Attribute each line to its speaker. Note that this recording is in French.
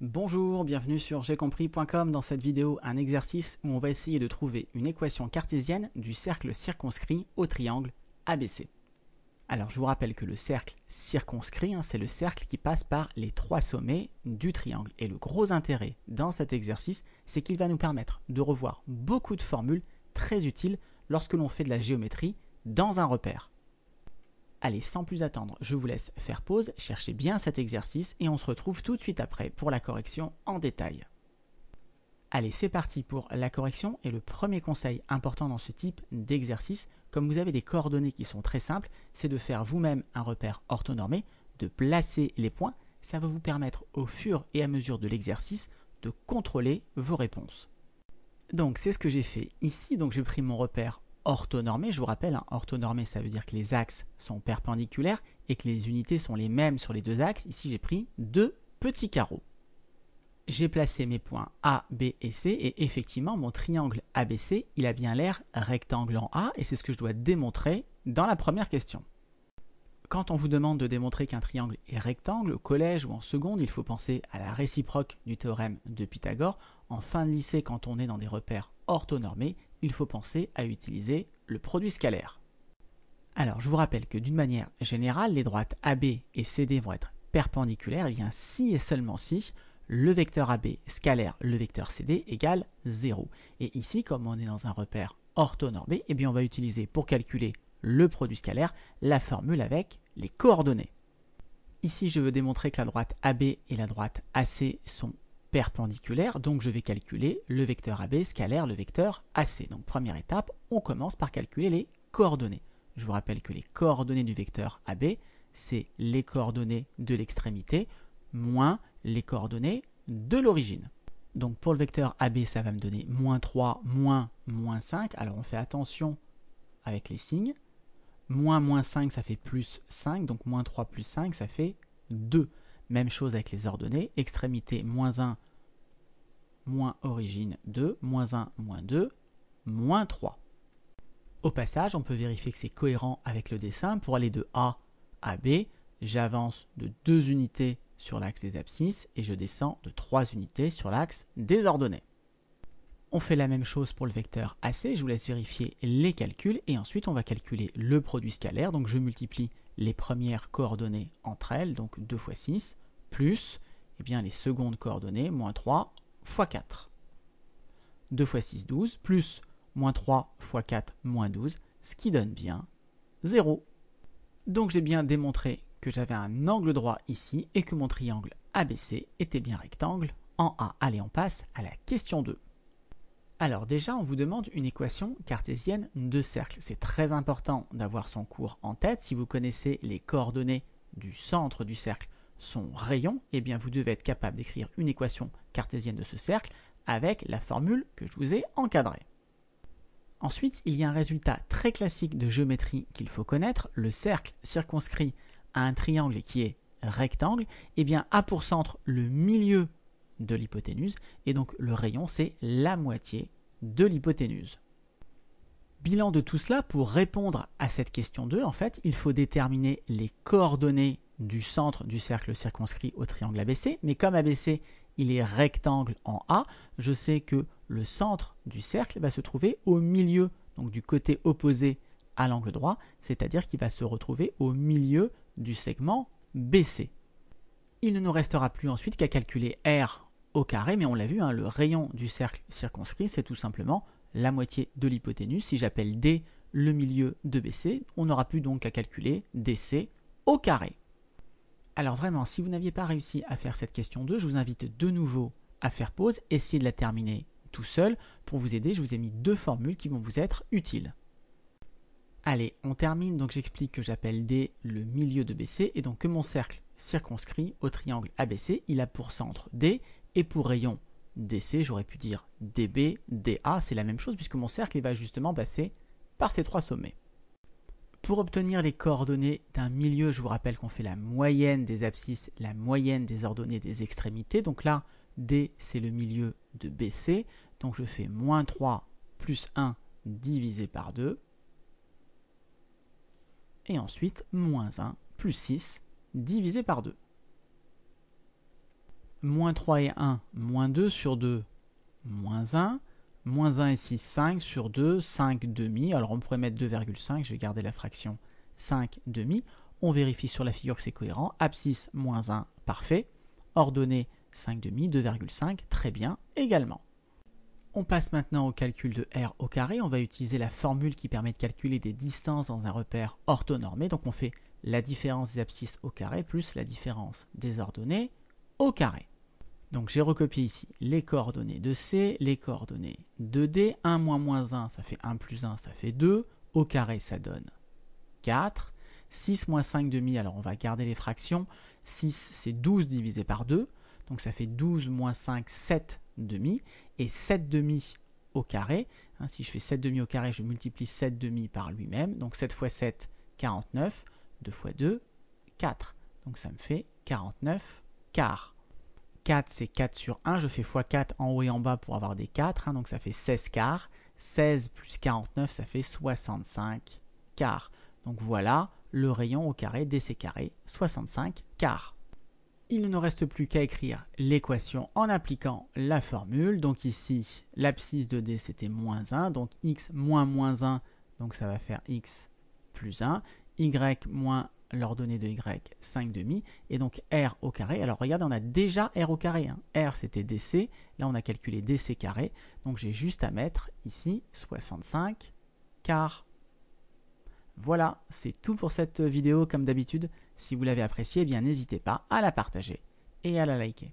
Speaker 1: Bonjour, bienvenue sur jaicompris.com. Dans cette vidéo, un exercice où on va essayer de trouver une équation cartésienne du cercle circonscrit au triangle ABC. Alors je vous rappelle que le cercle circonscrit, c'est le cercle qui passe par les trois sommets du triangle. Et le gros intérêt dans cet exercice, c'est qu'il va nous permettre de revoir beaucoup de formules très utiles lorsque l'on fait de la géométrie dans un repère. Allez, sans plus attendre, je vous laisse faire pause, cherchez bien cet exercice et on se retrouve tout de suite après pour la correction en détail. Allez, c'est parti pour la correction et le premier conseil important dans ce type d'exercice, comme vous avez des coordonnées qui sont très simples, c'est de faire vous-même un repère orthonormé, de placer les points, ça va vous permettre au fur et à mesure de l'exercice de contrôler vos réponses. Donc c'est ce que j'ai fait ici, donc j'ai pris mon repère orthonormé, je vous rappelle, orthonormé ça veut dire que les axes sont perpendiculaires et que les unités sont les mêmes sur les deux axes. Ici j'ai pris deux petits carreaux. J'ai placé mes points A, B et C et effectivement mon triangle ABC il a bien l'air rectangle en A et c'est ce que je dois démontrer dans la première question. Quand on vous demande de démontrer qu'un triangle est rectangle, au collège ou en seconde, il faut penser à la réciproque du théorème de Pythagore. En fin de lycée, quand on est dans des repères orthonormés, il faut penser à utiliser le produit scalaire. Alors, je vous rappelle que d'une manière générale, les droites AB et CD vont être perpendiculaires, et bien si et seulement si le vecteur AB scalaire le vecteur CD égale 0. Et ici, comme on est dans un repère orthonormé, eh bien on va utiliser pour calculer le produit scalaire la formule avec les coordonnées. Ici, je veux démontrer que la droite AB et la droite AC sont perpendiculaires, donc je vais calculer le vecteur AB scalaire le vecteur AC. Donc première étape, on commence par calculer les coordonnées. Je vous rappelle que les coordonnées du vecteur AB, c'est les coordonnées de l'extrémité moins les coordonnées de l'origine. Donc pour le vecteur AB, ça va me donner moins 3, moins 5. Alors on fait attention avec les signes. Moins 5, ça fait plus 5. Donc moins 3 plus 5, ça fait 2. Même chose avec les ordonnées. Extrémité moins 1, moins origine 2. Moins 1, moins 2, moins 3. Au passage, on peut vérifier que c'est cohérent avec le dessin. Pour aller de A à B, j'avance de 2 unités sur l'axe des abscisses et je descends de 3 unités sur l'axe des ordonnées. On fait la même chose pour le vecteur AC, je vous laisse vérifier les calculs et ensuite on va calculer le produit scalaire. Donc je multiplie les premières coordonnées entre elles, donc 2 fois 6, plus les secondes coordonnées, moins 3 fois 4. 2 fois 6, 12, plus moins 3 fois 4, moins 12, ce qui donne bien 0. Donc j'ai bien démontré que j'avais un angle droit ici et que mon triangle ABC était bien rectangle en A. Allez, on passe à la question 2. Alors déjà, on vous demande une équation cartésienne de cercle. C'est très important d'avoir son cours en tête. Si vous connaissez les coordonnées du centre du cercle, son rayon, eh bien vous devez être capable d'écrire une équation cartésienne de ce cercle avec la formule que je vous ai encadrée. Ensuite, il y a un résultat très classique de géométrie qu'il faut connaître. Le cercle circonscrit à un triangle qui est rectangle, eh bien a pour centre le milieu de l'hypoténuse et donc le rayon c'est la moitié de l'hypoténuse. Bilan de tout cela, pour répondre à cette question 2, en fait, il faut déterminer les coordonnées du centre du cercle circonscrit au triangle ABC, mais comme ABC il est rectangle en A, je sais que le centre du cercle va se trouver au milieu, donc du côté opposé à l'angle droit, c'est-à-dire qu'il va se retrouver au milieu du segment BC. Il ne nous restera plus ensuite qu'à calculer R au carré, mais on l'a vu, le rayon du cercle circonscrit, c'est tout simplement la moitié de l'hypoténuse. Si j'appelle D le milieu de BC, on n'aura plus donc qu'à calculer DC au carré. Alors vraiment, si vous n'aviez pas réussi à faire cette question 2, je vous invite de nouveau à faire pause, essayez de la terminer tout seul. Pour vous aider, je vous ai mis 2 formules qui vont vous être utiles. Allez, on termine, donc j'explique que j'appelle D le milieu de BC et donc que mon cercle circonscrit au triangle ABC, il a pour centre D et pour rayon DC, j'aurais pu dire DB, DA, c'est la même chose puisque mon cercle il va justement passer par ces 3 sommets. Pour obtenir les coordonnées d'un milieu, je vous rappelle qu'on fait la moyenne des abscisses, la moyenne des ordonnées des extrémités. Donc là, D c'est le milieu de BC, donc je fais moins 3 plus 1 divisé par 2. Et ensuite, moins 1 plus 6 divisé par 2. moins 3 et 1, moins 2 sur 2, moins 1. Moins 1 et 6, 5 sur 2, 5 demi. Alors on pourrait mettre 2,5, je vais garder la fraction 5 demi. On vérifie sur la figure que c'est cohérent. Abscisse, moins 1, parfait. Ordonnée, 5 demi, 2,5, très bien également. On passe maintenant au calcul de r au carré. On va utiliser la formule qui permet de calculer des distances dans un repère orthonormé. Donc on fait la différence des abscisses au carré plus la différence des ordonnées au carré. Donc j'ai recopié ici les coordonnées de C, les coordonnées de D. 1 moins moins 1, ça fait 1 plus 1, ça fait 2. Au carré, ça donne 4. 6 moins 5 demi, alors on va garder les fractions. 6, c'est 12 divisé par 2. Donc ça fait 12 moins 5, 7 demi. Et 7 demi au carré. Si je fais 7 demi au carré, je multiplie 7 demi par lui-même. Donc 7 fois 7, 49. 2 fois 2, 4. Donc ça me fait 49 quarts. 4, c'est 4 sur 1. Je fais x4 en haut et en bas pour avoir des 4. Donc ça fait 16 quarts. 16 plus 49, ça fait 65 quarts. Donc voilà le rayon au carré DC carré, 65 quarts. Il ne nous reste plus qu'à écrire l'équation en appliquant la formule. Donc ici, l'abscisse de D, c'était moins 1. Donc x moins moins 1, donc ça va faire x plus 1. Y moins l'ordonnée de y, 5 demi. Et donc r au carré. Alors regardez, on a déjà r au carré. R, c'était DC. Là, on a calculé DC carré. Donc j'ai juste à mettre ici 65 quarts. Voilà, c'est tout pour cette vidéo comme d'habitude. Si vous l'avez appréciée, eh bien n'hésitez pas à la partager et à la liker.